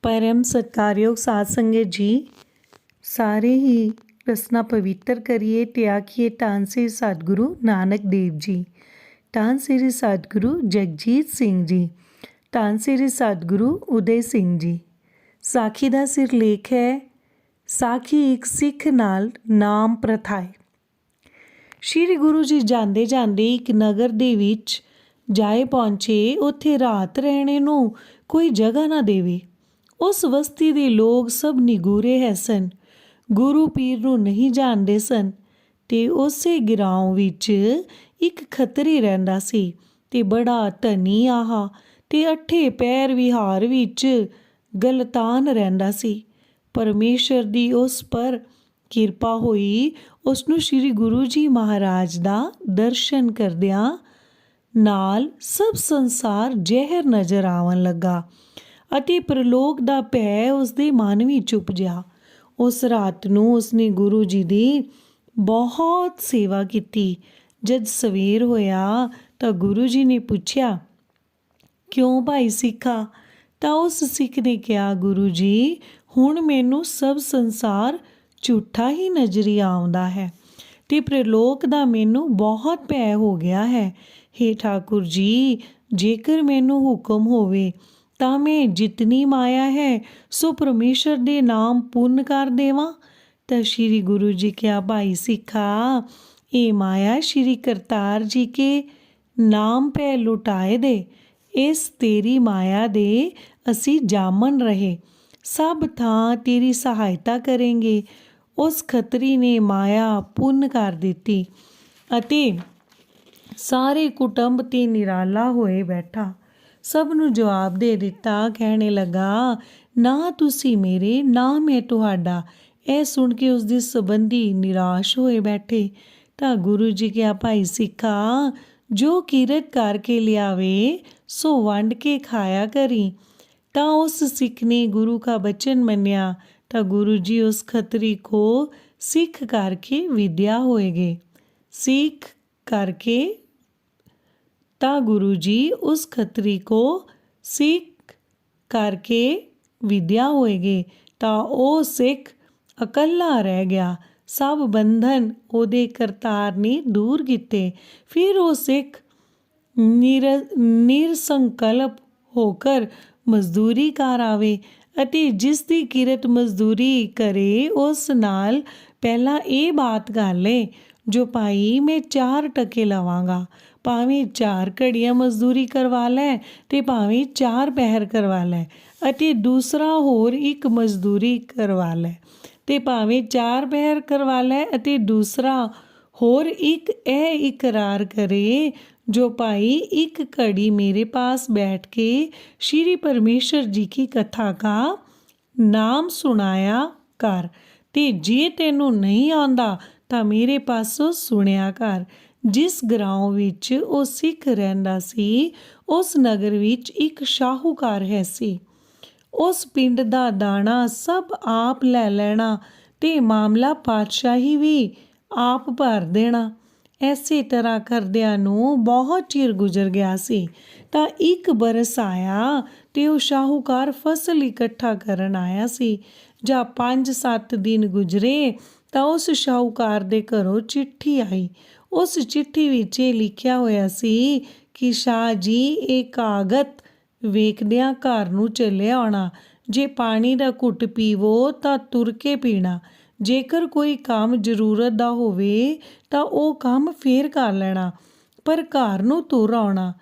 परम सत्कारयोग साध संगत जी, सारे ही रसना पवित्र करिए ते आखिए धन श्री सतगुरु नानक देव जी, धन श्री सतगुरु जगजीत सिंह जी, धन श्री सतगुरु उदय सिंह जी। साखी का सिरलेख है साखी एक सिख नाल नाम प्रथाए। श्री गुरु जी जाते जाते एक नगर दे विच जाए पहुँचे, उत्थे रात रहने नूं कोई जगह ना देवे। उस बस्ती दे लोग सब निगूरे है सन, गुरु पीर नूं नहीं जानते सन। ते उसे गिरांव विच एक खतरी रहिंदा सी ते बड़ा धनी आहा ते अठे पैर विहार विच गलतान रहिंदा सी। परमेश्वर दी उस पर किरपा होई, उसनूं श्री गुरु जी महाराज दा दर्शन करदियां नाल सब संसार जहर नज़र आवन लगा ਅਤੇ ਪ੍ਰਲੋਕ ਦਾ ਭੈ ਉਸਦੇ ਮਨ ਵਿੱਚ ਉਪਜਿਆ। ਉਸ ਰਾਤ ਨੂੰ ਉਸਨੇ ਗੁਰੂ ਜੀ ਦੀ ਬਹੁਤ ਸੇਵਾ ਕੀਤੀ। ਜਦ ਸਵੇਰ ਹੋਇਆ ਤਾਂ ਗੁਰੂ ਜੀ ਨੇ ਪੁੱਛਿਆ, ਕਿਉਂ ਭਾਈ ਸਿੱਖਾ? ਤਾਂ ਉਸ ਸਿੱਖ ਨੇ ਕਿਹਾ, ਗੁਰੂ ਜੀ, ਹੁਣ ਮੈਨੂੰ ਸਭ ਸੰਸਾਰ ਝੂਠਾ ਹੀ ਨਜ਼ਰੀ ਆਉਂਦਾ ਹੈ ਤੇ ਪ੍ਰਲੋਕ ਦਾ ਮੈਨੂੰ ਬਹੁਤ ਭੈ ਹੋ ਗਿਆ ਹੈ। ਹੇ ਠਾਕੁਰ ਜੀ, ਜੇਕਰ ਮੈਨੂੰ ਹੁਕਮ ਹੋਵੇ ਤਾਂ ਮੈਂ ਜਿਤਨੀ ਮਾਇਆ ਹੈ ਸੋ ਪਰਮੇਸ਼ਰ ਦੇ ਨਾਮ ਪੁੰਨ ਕਰ ਦੇਵਾਂ। ਤਾਂ ਸ਼੍ਰੀ ਗੁਰੂ ਜੀ ਕਿਹਾ, ਭਾਈ ਸਿੱਖਾ, ਇਹ ਮਾਇਆ ਸ਼੍ਰੀ ਕਰਤਾਰ ਜੀ ਕੇ ਨਾਮ ਪੈ ਲੁਟਾਏ ਦੇ। ਇਸ ਤੇਰੀ ਮਾਇਆ ਦੇ ਅਸੀਂ ਜਾਮਨ ਰਹੇ, ਸਭ ਥਾਂ ਤੇਰੀ ਸਹਾਇਤਾ ਕਰਾਂਗੇ। ਉਸ ਖੱਤਰੀ ਨੇ ਮਾਇਆ ਪੁੰਨ ਕਰ ਦਿੱਤੀ ਅਤੇ ਸਾਰੇ ਕੁਟੁੰਬ ਤੇ ਨਿਰਾਲਾ ਹੋਏ ਬੈਠਾ। ਸਭ ਨੂੰ ਜਵਾਬ ਦੇ ਦਿੱਤਾ। ਕਹਿਣੇ ਲੱਗਾ, ਨਾ ਤੁਸੀਂ ਮੇਰੇ, ਨਾ ਮੈਂ ਤੁਹਾਡਾ। ਇਹ ਸੁਣ ਕੇ ਉਸ ਦੇ ਸੰਬੰਧੀ ਨਿਰਾਸ਼ ਹੋਏ ਬੈਠੇ। ਤਾਂ ਗੁਰੂ ਜੀ ਕਿਹਾ, ਭਾਈ ਸਿੱਖਾ, ਜੋ ਕਿਰਤ ਕਰਕੇ ਲਿਆਵੇ ਸੋ ਵੰਡ ਕੇ ਖਾਇਆ ਕਰੀ। ਤਾਂ ਉਸ ਸਿੱਖ ਨੇ ਗੁਰੂ ਕਾ ਬਚਨ ਮੰਨਿਆ। ਤਾਂ ਗੁਰੂ ਜੀ ਉਸ ਖੱਤਰੀ ਕੋ ਸਿੱਖ ਕਰਕੇ ਵਿਦਿਆ ਹੋਏਗੇ। ਸਿੱਖ ਕਰਕੇ ਤਾਂ ਗੁਰੂ ਜੀ ਉਸ ਖੱਤਰੀ ਕੋ ਸਿੱਖ ਕਰਕੇ ਵਿਦਿਆ ਹੋਏਗੇ। ਤਾਂ ਉਹ ਸਿੱਖ ਇਕੱਲਾ ਰਹਿ ਗਿਆ। ਸਭ ਬੰਧਨ ਉਹਦੇ ਕਰਤਾਰ ਨੇ ਦੂਰ ਕੀਤੇ। ਫਿਰ ਉਹ ਸਿੱਖ ਨਿਰਸੰਕਲਪ ਹੋकर ਮਜ਼ਦੂਰੀ ਕਰ ਆਵੇ ਅਤੇ ਜਿਸ ਦੀ ਕਿਰਤ ਮਜ਼ਦੂਰੀ ਕਰੇ ਉਸ ਨਾਲ ਪਹਿਲਾਂ ਇਹ ਬਾਤ ਕਰ ਲਏ, ਜੋ ਭਾਈ ਮੈਂ 4 ਟਕੇ ਲਵਾਂਗਾ, ਭਾਵੇਂ 4 ਘੜੀਆਂ ਮਜ਼ਦੂਰੀ ਕਰਵਾ ਲੈ ਤੇ ਭਾਵੇਂ 4 ਪਹਿਰ ਕਰਵਾ ਲੈ, ਅਤੇ ਦੂਸਰਾ ਹੋਰ ਇੱਕ ਮਜ਼ਦੂਰੀ ਕਰਵਾ ਲੈ ਤੇ ਭਾਵੇਂ 4 ਪਹਿਰ ਕਰਵਾ ਲੈ ਅਤੇ ਦੂਸਰਾ ਹੋਰ ਇੱਕ ਇਹ ਇਕਰਾਰ ਕਰੇ, जो भाई एक घड़ी मेरे पास बैठ के श्री परमेश्वर जी की कथा का नाम सुनाया कर, ते जे तेनू नहीं आंदा तां मेरे पासों सुनिया कर। जिस ग्रां विच ओ सिख रहिंदा सी, उस नगर विच एक शाहूकार है सी। उस पिंड दा दाना सब आप लै लैना ते मामला पातशाही भी आप भर देना। ਇਸੇ ਤਰ੍ਹਾਂ ਕਰਦਿਆਂ ਨੂੰ ਬਹੁਤ ਚਿਰ ਗੁਜ਼ਰ ਗਿਆ ਸੀ। ਤਾਂ ਇੱਕ ਬਰਸ ਆਇਆ ਤੇ ਉਹ ਸ਼ਾਹੂਕਾਰ ਫਸਲ ਇਕੱਠਾ ਕਰਨ ਆਇਆ ਸੀ। ਜਾਂ 5-7 ਦਿਨ ਗੁਜ਼ਰੇ ਤਾਂ ਉਸ ਸ਼ਾਹੂਕਾਰ ਦੇ ਘਰੋਂ ਚਿੱਠੀ ਆਈ। ਉਸ ਚਿੱਠੀ ਵਿੱਚ ਇਹ ਲਿਖਿਆ ਹੋਇਆ ਸੀ ਕਿ ਸ਼ਾਹ ਜੀ, ਇਹ ਕਾਗਜ਼ ਵੇਖਦਿਆਂ ਘਰ ਨੂੰ ਚੱਲੇ ਆਉਣਾ। ਜੇ ਪਾਣੀ ਦਾ ਘੁੱਟ ਪੀਵੋ ਤਾਂ ਤੁਰ ਕੇ ਪੀਣਾ। ਜੇਕਰ ਕੋਈ ਕੰਮ ਜ਼ਰੂਰਤ ਦਾ ਹੋਵੇ ਤਾਂ ਉਹ ਕੰਮ ਫੇਰ ਕਰ ਲੈਣਾ, ਪਰ ਘਰ ਨੂੰ ਤੁਰ ਆਉਣਾ,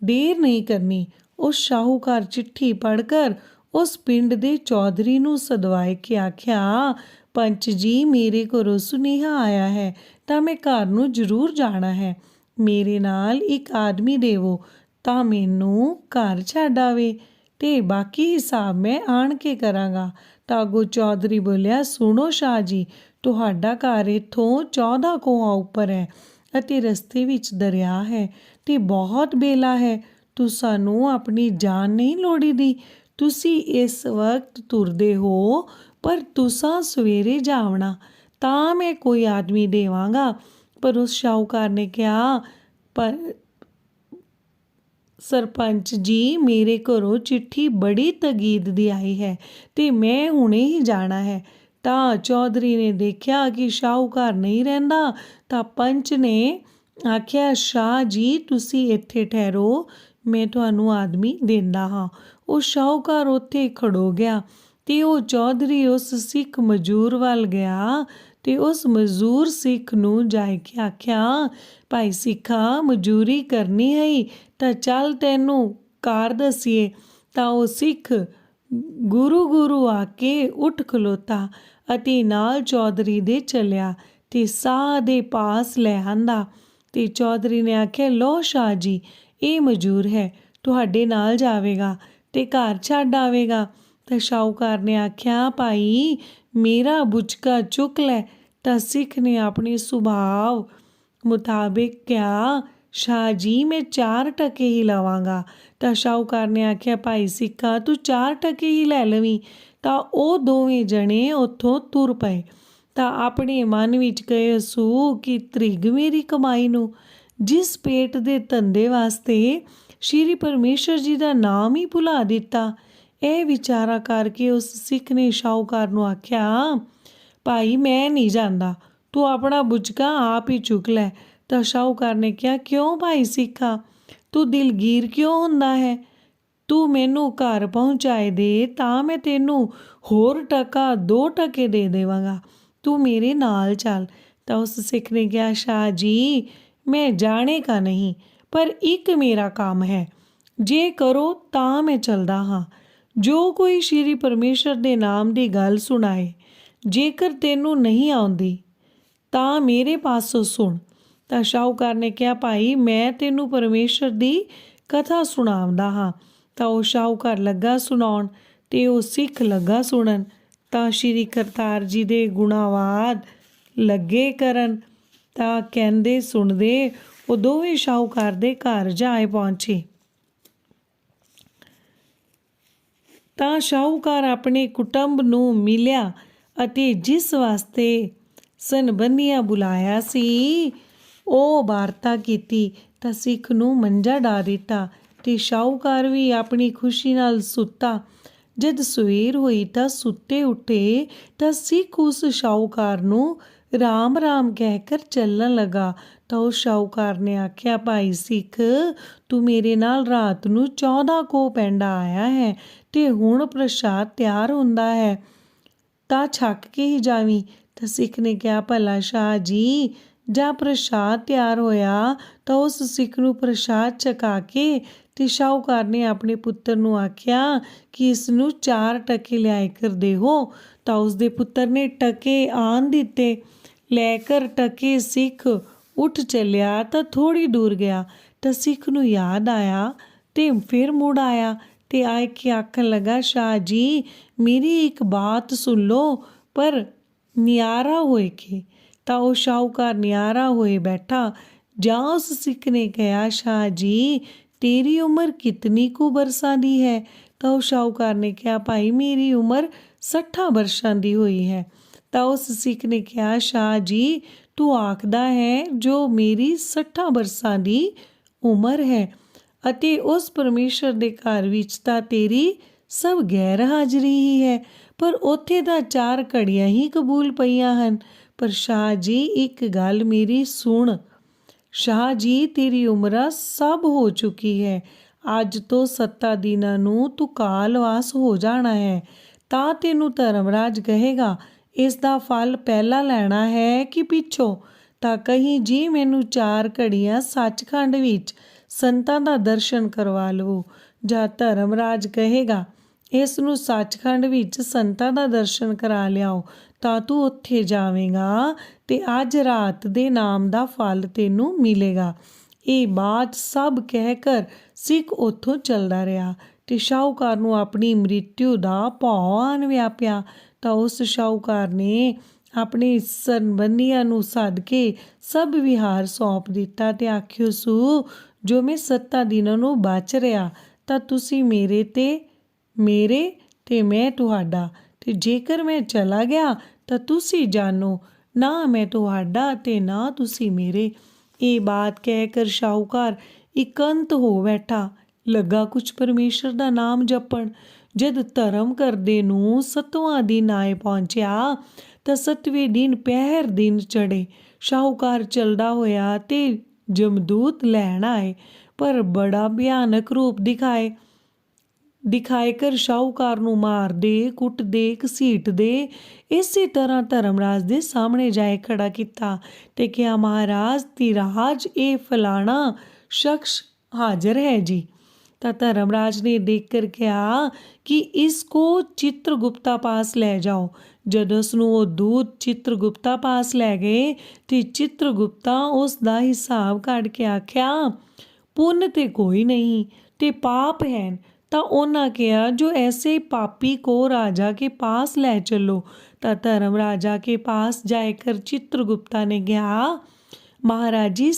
ਦੇਰ ਨਹੀਂ ਕਰਨੀ। ਉਸ ਸ਼ਾਹੂਕਾਰ ਚਿੱਠੀ ਪੜ੍ਹ ਕਰ ਉਸ ਪਿੰਡ ਦੇ ਚੌਧਰੀ ਨੂੰ ਸਦਵਾਏ ਕੇ ਆਖਿਆ, ਪੰਚ ਜੀ, ਮੇਰੇ ਘਰੋਂ ਸੁਨੇਹਾ ਆਇਆ ਹੈ ਤਾਂ ਮੈਂ ਘਰ ਨੂੰ ਜ਼ਰੂਰ ਜਾਣਾ ਹੈ। ਮੇਰੇ ਨਾਲ ਇੱਕ ਆਦਮੀ ਦੇਵੋ ਤਾਂ ਮੈਨੂੰ ਘਰ ਛੱਡ ਆਵੇ ਤੇ ਬਾਕੀ ਹਿਸਾਬ ਮੈਂ ਆਣ ਕੇ ਕਰਾਂਗਾ। ਤਾਂ ਅੱਗੋਂ ਚੌਧਰੀ ਬੋਲਿਆ, ਸੁਣੋ ਸ਼ਾਹ ਜੀ, ਤੁਹਾਡਾ ਘਰ ਇੱਥੋਂ 14 ਕੋਹਾਂ ਉੱਪਰ ਹੈ ਅਤੇ ਰਸਤੇ ਵਿੱਚ ਦਰਿਆ ਹੈ ਤੇ ਬਹੁਤ ਬੇਲਾ ਹੈ। ਤੁਹਾਨੂੰ ਆਪਣੀ ਜਾਨ ਨਹੀਂ ਲੋੜੀਦੀ। ਤੁਸੀਂ ਇਸ ਵਕਤ ਤੁਰਦੇ ਹੋ, ਪਰ ਤੁਸਾਂ ਸਵੇਰੇ ਜਾਵਣਾ ਤਾਂ ਮੈਂ ਕੋਈ ਆਦਮੀ ਦੇਵਾਂਗਾ। ਪਰ ਉਸ ਸ਼ਾਹੂਕਾਰ ਨੇ ਕਿਹਾ, ਪਰ ਸਰਪੰਚ ਜੀ, ਮੇਰੇ ਘਰੋਂ ਚਿੱਠੀ ਬੜੀ ਤਗੀਦ ਦੀ ਆਈ ਹੈ ਤੇ ਮੈਂ ਹੁਣੇ ਹੀ ਜਾਣਾ ਹੈ। ਤਾਂ ਚੌਧਰੀ ਨੇ ਦੇਖਿਆ ਕਿ ਸ਼ਾਹੂਕਾਰ ਨਹੀਂ ਰਹਿੰਦਾ, ਤਾਂ ਪੰਚ ਨੇ ਆਖਿਆ, ਸ਼ਾਹ ਜੀ ਤੁਸੀਂ ਇੱਥੇ ਠਹਿਰੋ, ਮੈਂ ਤੁਹਾਨੂੰ ਆਦਮੀ ਦਿੰਦਾ ਹਾਂ। ਉਹ ਸ਼ਾਹੂਕਾਰ ਉੱਥੇ ਖੜੋ ਗਿਆ ਤੇ ਉਹ ਚੌਧਰੀ ਉਸ ਸਿੱਖ ਮਜ਼ਦੂਰ ਵੱਲ ਗਿਆ ਤੇ ਉਸ ਮਜ਼ਦੂਰ ਸਿੱਖ ਨੂੰ ਜਾਇ ਕੇ ਆਖਿਆ, ਭਾਈ ਸਿੱਖਾ, ਮਜ਼ਦੂਰੀ ਕਰਨੀ ਹੈ ਤਾਂ ਚੱਲ ਤੈਨੂੰ ਕਾਰ ਦਸੀਏ। ਤਾਂ ਉਹ ਸਿੱਖ ਗੁਰੂ ਗੁਰੂ ਆ ਕੇ ਉੱਠ ਖਲੋਤਾ ਅਤੇ ਨਾਲ ਚੌਧਰੀ ਦੇ ਚੱਲਿਆ ਤੇ ਸਾਹ ਦੇ ਪਾਸ ਲੈ ਆਂਦਾ। ਤੇ ਚੌਧਰੀ ਨੇ ਆਖਿਆ, ਲਓ ਸ਼ਾਹ ਜੀ, ਇਹ ਮਜ਼ਦੂਰ ਹੈ, ਤੁਹਾਡੇ ਨਾਲ ਜਾਵੇਗਾ ਤੇ ਘਰ ਛੱਡ ਆਵੇਗਾ। ਤਾਂ ਸ਼ਾਹੂਕਾਰ ਨੇ ਆਖਿਆ, ਭਾਈ ਮੇਰਾ ਬੁਝਕਾ ਚੁੱਕ ਲੈ। ਤਾਂ ਸਿੱਖ ਨੇ ਆਪਣੇ ਸੁਭਾਅ ਮੁਤਾਬਿਕ ਕਿਹਾ, ਸ਼ਾਹ ਜੀ ਮੈਂ 4 ਟਕੇ ਹੀ ਲਵਾਂਗਾ। ਤਾਂ ਸ਼ਾਹੂਕਾਰ ਨੇ ਆਖਿਆ, ਭਾਈ ਸਿੱਖਾ ਤੂੰ 4 ਟਕੇ ਹੀ ਲੈ ਲਵੀਂ। ਤਾਂ ਉਹ ਦੋਵੇਂ ਜਣੇ ਉੱਥੋਂ ਤੁਰ ਪਏ। ਤਾਂ ਆਪਣੇ ਮਨ ਵਿੱਚ ਕਹੇ ਸੂ ਕਿ ਤ੍ਰਿਗ ਮੇਰੀ ਕਮਾਈ ਨੂੰ, ਜਿਸ ਪੇਟ ਦੇ ਧੰਦੇ ਵਾਸਤੇ ਸ਼੍ਰੀ ਪਰਮੇਸ਼ਰ ਜੀ ਦਾ ਨਾਮ ਹੀ ਭੁਲਾ ਦਿੱਤਾ। ਇਹ ਵਿਚਾਰਾ ਕਰਕੇ ਉਸ ਸਿੱਖ ਨੇ ਸ਼ਾਹੂਕਾਰ ਨੂੰ ਆਖਿਆ, ਭਾਈ ਮੈਂ ਨਹੀਂ ਜਾਂਦਾ, ਤੂੰ ਆਪਣਾ ਬੁਝਕਾ ਆਪ ਹੀ ਚੁੱਕ ਲੈ। ਤਾਂ ਸ਼ਾਹੂਕਾਰ ਨੇ ਕਿਹਾ, ਕਿਉਂ ਭਾਈ ਸਿੱਖਾ, ਤੂੰ ਦਿਲਗੀਰ ਕਿਉਂ ਹੁੰਦਾ ਹੈ? ਤੂੰ ਮੈਨੂੰ ਘਰ ਪਹੁੰਚਾਏ ਦੇ ਤਾਂ ਮੈਂ ਤੈਨੂੰ ਹੋਰ ਟਕਾ 2 ਟਕੇ ਦੇ ਦੇਵਾਂਗਾ, ਤੂੰ ਮੇਰੇ ਨਾਲ ਚੱਲ। ਤਾਂ ਉਸ ਸਿੱਖ ਨੇ ਕਿਹਾ, ਸ਼ਾਹ ਜੀ ਮੈਂ ਜਾਣੇ ਕਾ ਨਹੀਂ, ਪਰ ਇੱਕ ਮੇਰਾ ਕੰਮ ਹੈ, ਜੇ ਕਰੋ ਤਾਂ ਮੈਂ ਚੱਲਦਾ ਹਾਂ। ਜੋ ਕੋਈ ਸ਼੍ਰੀ ਪਰਮੇਸ਼ਰ ਦੇ ਨਾਮ ਦੀ ਗੱਲ ਸੁਣਾਏ, ਜੇਕਰ ਤੈਨੂੰ ਨਹੀਂ ਆਉਂਦੀ ਤਾਂ ਮੇਰੇ ਪਾਸੋਂ ਸੁਣ। ਤਾਂ ਸ਼ਾਹੂਕਾਰ ਨੇ ਕਿਹਾ, ਭਾਈ ਮੈਂ ਤੈਨੂੰ ਪਰਮੇਸ਼ਰ ਦੀ ਕਥਾ ਸੁਣਾਉਂਦਾ ਹਾਂ। ਤਾਂ ਉਹ ਸ਼ਾਹੂਕਾਰ ਲੱਗਾ ਸੁਣਾਉਣ ਤੇ ਉਹ ਸਿੱਖ ਲੱਗਾ ਸੁਣਨ। ਤਾਂ ਸ਼੍ਰੀ ਕਰਤਾਰ ਜੀ ਦੇ ਗੁਣਾਵਾਦ ਲੱਗੇ ਕਰਨ। ਤਾਂ ਕਹਿੰਦੇ ਸੁਣਦੇ ਉਹ ਦੋਵੇਂ ਸ਼ਾਹੂਕਾਰ ਦੇ ਘਰ ਜਾ ਪਹੁੰਚੇ। ਤਾਂ ਸ਼ਾਹੂਕਾਰ ਆਪਣੇ ਕੁਟੁੰਬ ਨੂੰ ਮਿਲਿਆ ਅਤੇ ਜਿਸ ਵਾਸਤੇ ਸੰਬੰਧੀਆਂ ਬੁਲਾਇਆ ਸੀ ਉਹ ਵਾਰਤਾ ਕੀਤੀ। ਤਾਂ ਸਿੱਖ ਨੂੰ ਮੰਜਾ ਢਾ ਦਿੱਤਾ ਤੇ ਸ਼ਾਹੂਕਾਰ ਵੀ ਆਪਣੀ ਖੁਸ਼ੀ ਨਾਲ ਸੁੱਤਾ। ਜਦ ਸਵੇਰ ਹੋਈ ਤਾਂ ਸੁੱਤੇ ਉੱਠੇ ਤਾਂ ਸਿੱਖ ਉਸ ਸ਼ਾਹੂਕਾਰ ਨੂੰ ਰਾਮ ਰਾਮ ਕਹਿ ਕਰ ਚੱਲਣ ਲੱਗਾ। ਤਾਂ ਉਹ ਸ਼ਾਹੂਕਾਰ ਨੇ ਆਖਿਆ, ਭਾਈ ਸਿੱਖ ਤੂੰ ਮੇਰੇ ਨਾਲ ਰਾਤ ਨੂੰ 14 ਕੋਹ ਪੈਂਡਾ ਆਇਆ ਹੈ ਤੇ ਹੁਣ ਪ੍ਰਸ਼ਾਦ ਤਿਆਰ ਹੁੰਦਾ ਹੈ, ਤਾਂ ਛੱਕ ਕੇ ਹੀ ਜਾਵੀਂ। ਤਾਂ ਸਿੱਖ ਨੇ ਕਿਹਾ, ਭਲਾ ਸ਼ਾਹ ਜੀ, ਜਾਂ ਪ੍ਰਸ਼ਾਦ ਤਿਆਰ ਹੋਇਆ ਤਾਂ ਉਸ ਸਿੱਖ ਨੂੰ ਪ੍ਰਸ਼ਾਦ ਛਕਾ ਕੇ ਤੇ ਸ਼ਾਹੂਕਾਰ ਨੇ ਆਪਣੇ ਪੁੱਤਰ ਨੂੰ ਆਖਿਆ ਕਿ ਇਸ ਨੂੰ 4 ਟਕੇ ਲਿਆਏ ਕਰ ਦੇਹੋ। ਤਾਂ ਉਸਦੇ ਪੁੱਤਰ ਨੇ ਟਕੇ ਆਣ ਦਿੱਤੇ। ਲੈ ਕਰ ਟਕੇ ਸਿੱਖ ਉੱਠ ਚੱਲਿਆ ਤਾਂ ਥੋੜ੍ਹੀ ਦੂਰ ਗਿਆ ਤਾਂ ਸਿੱਖ ਨੂੰ ਯਾਦ ਆਇਆ ਤੇ ਫਿਰ ਮੁੜ ਆਇਆ ਤੇ ਆਏ ਕੇ ਆਖਣ ਲੱਗਾ, ਸ਼ਾਹ ਜੀ ਮੇਰੀ ਇੱਕ ਬਾਤ ਸੁਣ ਲਓ, ਪਰ ਨਿਆਰਾ ਹੋਏ ਕੇ। ਤਾਂ ਉਹ ਸ਼ਾਹੂਕਾਰ ਨਿਆਰਾ ਹੋਏ ਬੈਠਾ। ਜਾਂ ਉਸ ਸਿੱਖ ਨੇ ਕਿਹਾ, ਸ਼ਾਹ ਜੀ ਤੇਰੀ ਉਮਰ ਕਿਤਨੀ ਕੁ ਬਰਸਾਂ ਦੀ ਹੈ? ਤਾਂ ਉਹ ਸ਼ਾਹੂਕਾਰ ਨੇ ਕਿਹਾ, ਭਾਈ ਮੇਰੀ ਉਮਰ 60 ਬਰਸਾਂ ਦੀ ਹੋਈ ਹੈ। ਤਾਂ ਉਸ ਸਿੱਖ ਨੇ ਕਿਹਾ, ਸ਼ਾਹ ਜੀ ਤੂੰ ਆਖਦਾ ਹੈ ਜੋ ਮੇਰੀ 60 ਬਰਸਾਂ ਦੀ ਉਮਰ ਹੈ ਅਤੇ ਉਸ ਪਰਮੇਸ਼ਰ ਦੇ ਘਰ ਵਿੱਚ ਤਾਂ ਤੇਰੀ ਸਭ ਗੈਰ ਹਾਜ਼ਰੀ ਹੀ ਹੈ, ਪਰ ਉੱਥੇ ਤਾਂ 4 ਘੜੀਆਂ ਹੀ ਕਬੂਲ ਪਈਆਂ ਹਨ। ਪਰ ਸ਼ਾਹ ਜੀ ਇੱਕ ਗੱਲ ਮੇਰੀ ਸੁਣ, ਸ਼ਾਹ ਜੀ ਤੇਰੀ ਉਮਰ ਸਭ ਹੋ ਚੁੱਕੀ ਹੈ, ਅੱਜ ਤੋਂ 7 ਦਿਨਾਂ ਨੂੰ ਤੂੰ ਕਾਲਵਾਸ ਹੋ ਜਾਣਾ ਹੈ। ਤਾਂ ਤੈਨੂੰ ਧਰਮਰਾਜ ਕਹੇਗਾ, ਇਸ ਦਾ ਫਲ ਪਹਿਲਾਂ ਲੈਣਾ ਹੈ ਕਿ ਪਿੱਛੋਂ? ਤਾਂ ਕਹੀਂ ਜੀ ਮੈਨੂੰ 4 ਘੜੀਆਂ ਸੱਚਖੰਡ ਵਿੱਚ ਸੰਤਾਂ ਦਾ ਦਰਸ਼ਨ ਕਰਵਾ ਲਵੋ। ਜਾਂ ਧਰਮਰਾਜ ਕਹੇਗਾ, ਇਸ ਨੂੰ ਸੱਚਖੰਡ ਵਿੱਚ ਸੰਤਾਂ ਦਾ ਦਰਸ਼ਨ ਕਰਾ ਲਿਆਓ, ਤਾਂ ਤੂੰ ਉੱਥੇ ਜਾਵੇਂਗਾ ਤੇ ਅੱਜ ਰਾਤ ਦੇ ਨਾਮ ਦਾ ਫਲ ਤੈਨੂੰ ਮਿਲੇਗਾ। ਇਹ ਬਾਤ ਸਭ ਕਹਿ ਕਰ ਸਿੱਖ ਉੱਥੋਂ ਚੱਲਦਾ ਰਿਹਾ ਤੇ ਸ਼ਾਹੂਕਾਰ ਨੂੰ ਆਪਣੀ ਮ੍ਰਿਤਿੂ ਦਾ ਭਉ ਆਣ ਵਿਆਪਿਆ। ਤਾਂ ਉਸ ਸ਼ਾਹੂਕਾਰ ਨੇ ਆਪਣੇ ਸੰਬੰਧੀਆਂ ਨੂੰ ਸੱਦ ਕੇ ਸਭ ਵਿਹਾਰ ਸੌਂਪ ਦਿੱਤਾ ਤੇ ਆਖਿਓ ਸੂ, ਜੋ ਮੈਂ 7 ਦਿਨਾਂ ਨੂੰ ਬਚ ਰਿਹਾ ਤਾਂ ਤੁਸੀਂ ਮੇਰੇ ਤੇ ਮੈਂ ਤੁਹਾਡਾ, ਤੇ ਜੇਕਰ ਮੈਂ ਚਲਾ ਗਿਆ ਤਾਂ ਤੁਸੀਂ ਜਾਣੋ, ਨਾ ਮੈਂ ਤੁਹਾਡਾ ਤੇ ਨਾ ਤੁਸੀਂ ਮੇਰੇ। ਇਹ ਬਾਤ ਕਹਿ ਕਰ ਸ਼ਾਹੂਕਾਰ ਇਕੰਤ ਹੋ ਬੈਠਾ ਲੱਗਾ ਕੁਛ ਪਰਮੇਸ਼ਰ ਦਾ ਨਾਮ ਜਪਣ। ਜਦ ਧਰਮ ਕਰਦੇ ਨੂੰ 7ਵਾਂ ਦਿਨ ਆਏ ਪਹੁੰਚਿਆ ਤਾਂ 7ਵੇਂ ਦਿਨ ਪਹਿਰ ਦਿਨ ਚੜ੍ਹੇ। ਸ਼ਾਹੂਕਾਰ ਚੱਲਦਾ ਹੋਇਆ ਤੇ ਜਮਦੂਤ ਲੈਣ ਆਏ, ਪਰ ਬੜਾ ਭਿਆਨਕ ਰੂਪ ਦਿਖਾਏ ਕਰ ਸ਼ਾਹੂਕਾਰ ਨੂੰ ਮਾਰਦੇ, ਕੁੱਟਦੇ, ਘਸੀਟਦੇ। ਇਸੇ ਤਰ੍ਹਾਂ ਧਰਮਰਾਜ ਦੇ ਸਾਹਮਣੇ ਜਾਏ ਖੜਾ ਕੀਤਾ ਤੇ ਕਿਹਾ, ਮਹਾਰਾਜ ਧੀਰਾਜ, ਇਹ ਫਲਾਣਾ ਸ਼ਖਸ ਹਾਜ਼ਰ ਹੈ ਜੀ। ਤਾਂ ਧਰਮਰਾਜ ਨੇ ਦੇਖ ਕਰ ਕਿਹਾ ਕਿ ਇਸ ਕੋ ਚਿੱਤਰਗੁਪਤਾ ਪਾਸ ਲੈ ਜਾਓ। ਜਦ ਉਸ ਨੂੰ ਉਹ ਦੂਤ ਚਿੱਤਰਗੁਪਤਾ ਪਾਸ ਲੈ ਗਏ ਤੇ ਚਿੱਤਰਗੁਪਤਾ ਉਸ ਦਾ ਹਿਸਾਬ ਕੱਢ ਕੇ ਆਖਿਆ, ਪੁੰਨ ਤੇ ਕੋਈ ਨਹੀਂ ਤੇ ਪਾਪ ਹੈ। ਤਾਂ ਉਹਨਾਂ ਕਿਹਾ, ਜੋ ਐਸੇ ਪਾਪੀ को राजा के पास ਲੈ चलो। ਤਾਂ ਧਰਮ ਰਾਜਾ के पास जाकर चित्रगुप्ता ने कहा, महाराज जी,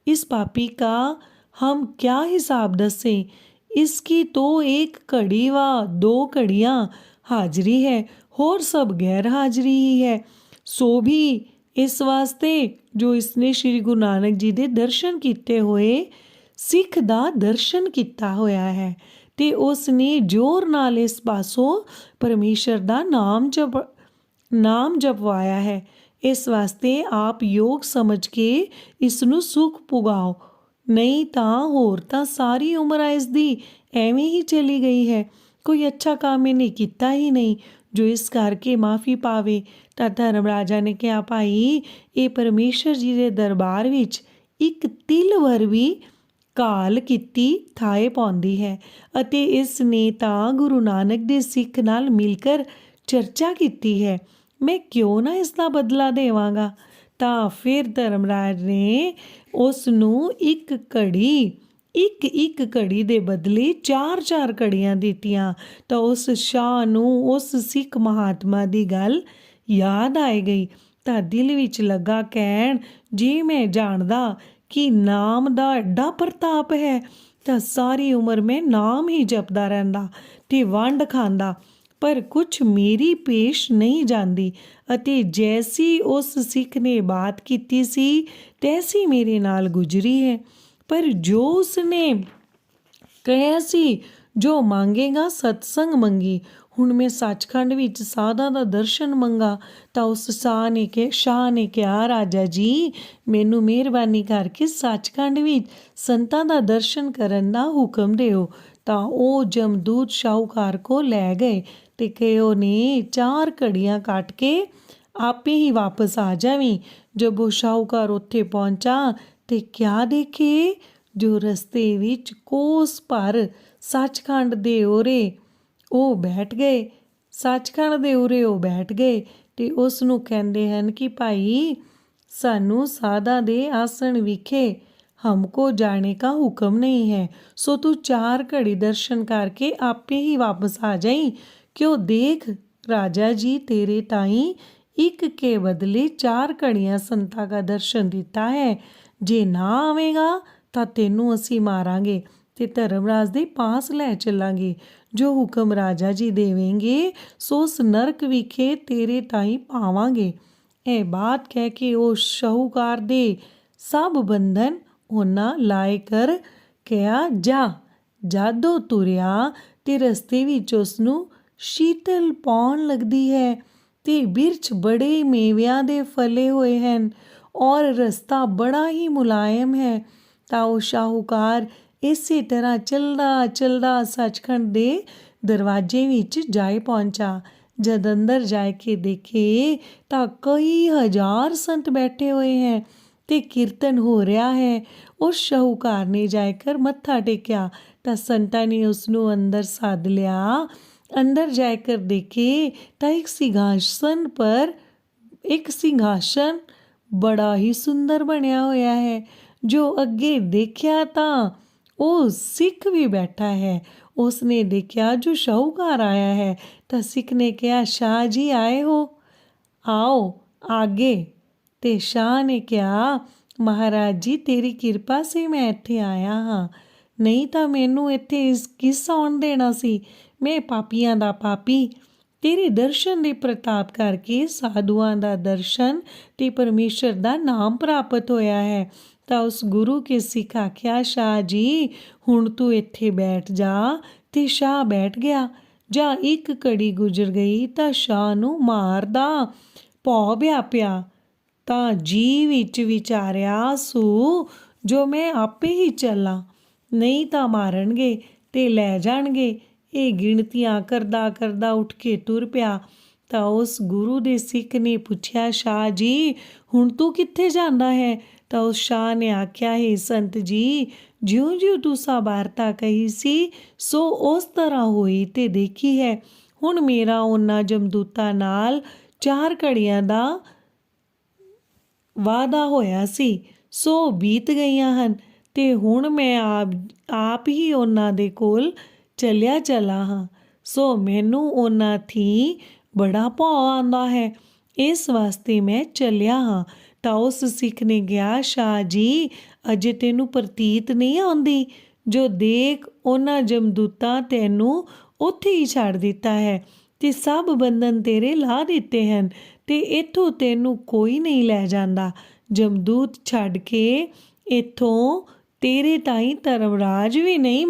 इस पापी का हम क्या हिसाब दसें? इसकी तो एक घड़ी व 2 घड़ियाँ हाजिरी है, होर सब गैर हाजिरी ही है। सो भी इस वास्ते जो इसने श्री गुरु नानक जी दे दर्शन किए हुए सिख ਦਾ ਦਰਸ਼ਨ ਕੀਤਾ ਹੋਇਆ ਹੈ ਤੇ ਉਸ ਨੇ ਜ਼ੋਰ ਨਾਲ ਇਸ ਪਾਸੋਂ ਪਰਮੇਸ਼ਰ ਦਾ ਨਾਮ ਜਪਵਾਇਆ ਹੈ। ਇਸ ਵਾਸਤੇ ਆਪ ਯੋਗ ਸਮਝ ਕੇ ਇਸ ਨੂੰ ਸੁਖ ਪੁਗਾਓ, ਨਹੀਂ ਤਾਂ ਹੋਰ ਤਾਂ ਸਾਰੀ ਉਮਰ ਇਸ ਦੀ ਐਵੇਂ ਹੀ ਚਲੀ ਗਈ ਹੈ। ਕੋਈ ਅੱਛਾ ਕੰਮ ਇਹਨੇ ਕੀਤਾ ਹੀ ਨਹੀਂ ਜੋ ਇਸ ਕਰਕੇ ਮਾਫੀ ਪਾਵੇ। ਤਾਂ ਧਰਮ ਰਾਜਾ ਨੇ ਕਿਹਾ, ਭਾਈ, ਇਹ ਪਰਮੇਸ਼ਰ ਜੀ ਦੇ ਦਰਬਾਰ ਵਿੱਚ ਇੱਕ ਤਿਲ ਭਰ ਵੀ ਘਾਲ ਕੀਤੀ ਥਾਏ ਪਾਉਂਦੀ ਹੈ ਅਤੇ ਇਸ ਨੇ ਤਾਂ ਗੁਰੂ ਨਾਨਕ ਦੇ ਸਿੱਖ ਨਾਲ ਮਿਲ ਕਰ ਚਰਚਾ ਕੀਤੀ ਹੈ। ਮੈਂ ਕਿਉਂ ਨਾ ਇਸ ਦਾ ਬਦਲਾ ਦੇਵਾਂਗਾ। ਤਾਂ ਫਿਰ ਧਰਮਰਾਜ ਨੇ ਉਸ ਨੂੰ ਇੱਕ ਘੜੀ ਦੇ ਬਦਲੇ 4 ਘੜੀਆਂ ਦਿੱਤੀਆਂ। ਤਾਂ ਉਸ ਸ਼ਾਹ ਨੂੰ ਉਸ ਸਿੱਖ ਮਹਾਤਮਾ ਦੀ ਗੱਲ ਯਾਦ ਆਈ ਗਈ ਤਾਂ ਦਿਲ ਵਿੱਚ ਲੱਗਾ ਕਹਿਣ, ਜੇ ਮੈਂ ਜਾਣਦਾ ਕਿ ਨਾਮ ਦਾ ਐਡਾ ਪ੍ਰਤਾਪ ਹੈ ਤਾਂ ਸਾਰੀ ਉਮਰ ਮੈਂ ਨਾਮ ਹੀ ਜਪਦਾ ਰਹਿੰਦਾ ਤੇ ਵੰਡ ਖਾਂਦਾ, ਪਰ ਕੁਛ ਮੇਰੀ ਪੇਸ਼ ਨਹੀਂ ਜਾਂਦੀ ਅਤੇ ਜੈਸੀ ਉਸ ਸਿੱਖ ਨੇ ਬਾਤ ਕੀਤੀ ਸੀ ਤੈਸੀ ਮੇਰੇ ਨਾਲ ਗੁਜ਼ਰੀ ਹੈ। ਪਰ ਜੋ ਉਸਨੇ ਕਿਹਾ ਸੀ, ਜੋ ਮੰਗੇਗਾ ਸਤਸੰਗ ਮੰਗੀ। ਹੁਣ ਮੈਂ ਸੱਚਖੰਡ ਵਿੱਚ ਸਾਧਾਂ ਦਾ ਦਰਸ਼ਨ ਮੰਗਾ। ਤਾਂ ਉਸ ਸ਼ਾਹ ਨੇ ਕਿਹਾ, ਰਾਜਾ ਜੀ, ਮੈਨੂੰ ਮਿਹਰਬਾਨੀ ਕਰਕੇ ਸੱਚਖੰਡ ਵਿੱਚ ਸੰਤਾਂ ਦਾ ਦਰਸ਼ਨ ਕਰਨ ਦਾ ਹੁਕਮ ਦਿਓ। ਤਾਂ ਉਹ ਜਮਦੂਤ ਸ਼ਾਹੂਕਾਰ ਕੋ ਲੈ ਗਏ ਤੇ ਕਿਹਾ, ਨੇ 4 ਘੜੀਆਂ ਕੱਟ ਕੇ ਆਪੇ ਹੀ ਵਾਪਸ ਆ ਜਾਵੀਂ। ਜਦ ਉਹ ਸ਼ਾਹੂਕਾਰ ਉੱਥੇ ਪਹੁੰਚਾ ਤੇ ਕਿਆ ਦੇਖੇ, ਜੋ ਰਸਤੇ ਵਿੱਚ ਕੋਸ ਭਰ ਸੱਚਖੰਡ ਦੇ ਉਰੇ ਉਹ ਬੈਠ ਗਏ ਤੇ ਉਸ ਨੂੰ ਕਹਿੰਦੇ ਹਨ ਕਿ ਭਾਈ, ਸਾਨੂੰ ਸਾਧਾਂ ਦੇ ਆਸਣ ਵਿਖੇ हमको जाने का हुक्म नहीं है, सो तू 4 घड़ी दर्शन करके आपे ही वापस आ जाई। क्यों देख राजा जी, तेरे ताई एक के बदले 4 घड़ियां संतां का दर्शन दिता है। जे ना आवेगा ਤਾਂ ਤੈਨੂੰ ਅਸੀਂ ਮਾਰਾਂਗੇ ਤੇ ਧਰਮਰਾਜ ਦੇ ਪਾਸ ਲੈ ਚੱਲਾਂਗੇ। ਜੋ ਹੁਕਮ ਰਾਜਾ ਜੀ ਦੇਵੇਂਗੇ ਸੋ ਉਸ ਨਰਕ ਵਿਖੇ ਤੇਰੇ ਤਾਈਂ ਪਾਵਾਂਗੇ। ਇਹ ਬਾਤ ਕਹਿ ਕੇ ਉਹ ਸ਼ਾਹੂਕਾਰ ਦੇ ਸਭ ਬੰਧਨ ਉਹਨਾਂ ਲਾਏ ਕਰ ਕਿਹਾ, ਜਾਦੋ ਤੁਰਿਆ ਤੇ ਰਸਤੇ ਵਿੱਚ ਉਸ ਨੂੰ ਸ਼ੀਤਲ ਪਾਉਣ ਲੱਗਦੀ ਹੈ ਤੇ ਬਿਰਛ ਬੜੇ ਮੇਵਿਆਂ ਦੇ ਫਲੇ ਹੋਏ ਹਨ ਔਰ ਰਸਤਾ ਬੜਾ ਹੀ ਮੁਲਾਇਮ ਹੈ। ਤਾਂ ਉਹ ਸ਼ਾਹੂਕਾਰ ਇਸੇ ਤਰ੍ਹਾਂ ਚੱਲਦਾ ਸੱਚਖੰਡ ਦੇ ਦਰਵਾਜ਼ੇ ਵਿੱਚ ਜਾਏ ਪਹੁੰਚਾ। ਜਦ ਅੰਦਰ ਜਾ ਕੇ ਦੇਖੇ ਤਾਂ ਕਈ ਹਜ਼ਾਰ ਸੰਤ ਬੈਠੇ ਹੋਏ ਹੈ ਤੇ ਕੀਰਤਨ ਹੋ ਰਿਹਾ ਹੈ। ਉਸ ਸ਼ਾਹੂਕਾਰ ਨੇ ਜਾ ਕਰ ਮੱਥਾ ਟੇਕਿਆ ਤਾਂ ਸੰਤਾਂ ਨੇ ਉਸ ਨੂੰ ਅੰਦਰ ਸੱਦ ਲਿਆ। ਅੰਦਰ ਜਾ ਕਰ ਦੇਖੇ ਤਾਂ ਇੱਕ ਸਿੰਘਾਸਨ ਬੜਾ ਹੀ ਸੁੰਦਰ ਬਣਿਆ ਹੋਇਆ ਹੈ। ਜੋ ਅੱਗੇ ਦੇਖਿਆ ਤਾਂ ਉਹ ਸਿੱਖ ਵੀ ਬੈਠਾ ਹੈ। ਉਸ ਨੇ ਦੇਖਿਆ ਜੋ ਸ਼ਾਹੂਕਾਰ ਆਇਆ ਹੈ ਤਾਂ ਸਿੱਖ ਨੇ ਕਿਹਾ, ਸ਼ਾਹ ਜੀ ਆਏ ਹੋ, ਆਓ ਆਗੇ। ਤੇ ਸ਼ਾਹ ਨੇ ਕਿਹਾ, ਮਹਾਰਾਜ ਜੀ, ਤੇਰੀ ਕਿਰਪਾ ਸੇ ਮੈਂ ਇੱਥੇ ਆਇਆ ਹਾਂ, ਨਹੀਂ ਤਾਂ ਮੈਨੂੰ ਇੱਥੇ ਕਿਸ ਆਉਣ ਦੇਣਾ ਸੀ। ਮੈਂ ਪਾਪੀਆਂ ਦਾ ਪਾਪੀ, ਤੇਰੇ ਦਰਸ਼ਨ ਦੇ ਪ੍ਰਤਾਪ ਕਰਕੇ ਸਾਧੂਆਂ ਦਾ ਦਰਸ਼ਨ ਤੇ ਪਰਮੇਸ਼ਰ ਦਾ ਨਾਮ ਪ੍ਰਾਪਤ ਹੋਇਆ ਹੈ। ਤਾਂ ਉਸ ਗੁਰੂ ਕੇ ਸਿੱਖ ਆਖਿਆ, ਸ਼ਾਹ ਜੀ ਹੁਣ ਤੂੰ ਇੱਥੇ ਬੈਠ ਜਾ। ਤੇ ਸ਼ਾਹ ਬੈਠ ਗਿਆ। ਜਾਂ ਇੱਕ ਘੜੀ ਗੁਜ਼ਰ ਗਈ ਤਾਂ ਸ਼ਾਹ ਨੂੰ ਮਾਰਦਾ ਭੌ ਵਿਆਪਿਆ। ਤਾਂ ਜੀ ਵਿੱਚ ਵਿਚਾਰਿਆ, ਸੂ ਜੋ ਮੈਂ ਆਪੇ ਹੀ ਚੱਲਾਂ, ਨਹੀਂ ਤਾਂ ਮਾਰਨਗੇ ਤੇ ਲੈ ਜਾਣਗੇ। ਇਹ ਗਿਣਤੀਆਂ ਕਰਦਾ ਕਰਦਾ ਉੱਠ ਕੇ ਤੁਰ ਪਿਆ। ਤਾਂ ਉਸ ਗੁਰੂ ਦੇ ਸਿੱਖ ਨੇ ਪੁੱਛਿਆ, ਸ਼ਾਹ ਜੀ ਹੁਣ ਤੂੰ ਕਿੱਥੇ ਜਾਂਦਾ ਹੈ? ਤਾਂ ਉਸ ਸ਼ਾਹ ਨੇ ਆਖਿਆ, ਹੈ ਸੰਤ ਜੀ ਜਿਉਂ ਜਿਉਂ ਤੁਸੀਂ ਵਾਰਤਾ ਕਹੀ ਸੀ ਸੋ ਉਸ ਤਰ੍ਹਾਂ ਹੋਈ ਤੇ ਦੇਖੀ ਹੈ। ਹੁਣ ਮੇਰਾ ਉਹਨਾਂ ਜਮਦੂਤਾਂ ਨਾਲ 4 ਘੜੀਆਂ ਦਾ ਵਾਅਦਾ ਹੋਇਆ ਸੀ, ਸੋ ਬੀਤ ਗਈਆਂ ਹਨ ਤੇ ਹੁਣ ਮੈਂ ਆਪ ਹੀ ਉਹਨਾਂ ਦੇ ਕੋਲ ਚੱਲਾ ਹਾਂ। ਸੋ ਮੈਨੂੰ ਉਹਨਾਂ ਥੀ ਬੜਾ ਭੌ ਆਉਂਦਾ ਹੈ, ਇਸ ਵਾਸਤੇ ਮੈਂ ਚੱਲਿਆ ਹਾਂ। ਤਾਂ ਉਸ ਸਿੱਖ ਨੇ ਕਿਹਾ, ਸ਼ਾਹ ਜੀ ਅਜੇ ਤੈਨੂੰ ਪ੍ਰਤੀਤ ਨਹੀਂ ਆਉਂਦੀ? ਜੋ ਦੇਖ ਉਹਨਾਂ ਜਮਦੂਤਾਂ ਤੈਨੂੰ ਉੱਥੇ ਹੀ ਛੱਡ ਦਿੱਤਾ ਹੈ ਤੇ ਸਭ ਬੰਧਨ ਤੇਰੇ ਲਾ ਦਿੱਤੇ ਹਨ ਤੇ ਇੱਥੋਂ ਤੈਨੂੰ ਕੋਈ ਨਹੀਂ ਲੈ ਜਾਂਦਾ। ਜਮਦੂਤ ਛੱਡ ਕੇ ਇੱਥੋਂ ਤੇਰੇ ਤਾਈਂ ਧਰਮਰਾਜ ਵੀ ਨਹੀਂ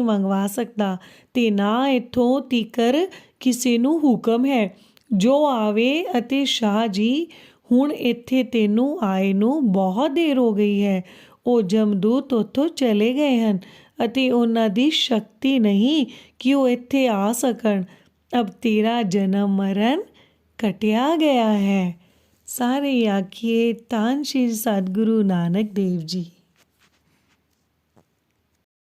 ਮੰਗਵਾ ਸਕਦਾ ਤੇ ਨਾ ਇੱਥੋਂ ਤੀਕਰ ਕਿਸੇ ਨੂੰ ਹੁਕਮ ਹੈ ਜੋ ਆਵੇ। ਅਤੇ ਸ਼ਾਹ ਜੀ ਹੁਣ ਇੱਥੇ ਤੈਨੂੰ ਆਏ ਨੂੰ ਬਹੁਤ ਦੇਰ ਹੋ ਗਈ ਹੈ। ਉਹ ਜਮਦੂਤ ਉੱਥੋਂ ਚਲੇ ਗਏ ਹਨ ਅਤੇ ਉਹਨਾਂ ਦੀ ਸ਼ਕਤੀ ਨਹੀਂ ਕਿ ਉਹ ਇੱਥੇ ਆ ਸਕਣ। ਅਬ ਤੇਰਾ ਜਨਮ ਮਰਨ ਕਟਿਆ ਗਿਆ ਹੈ। ਸਾਰੇ ਆਖੀਏ ਧੰਨ ਸ਼੍ਰੀ ਸਤਿਗੁਰੂ ਨਾਨਕ ਦੇਵ ਜੀ।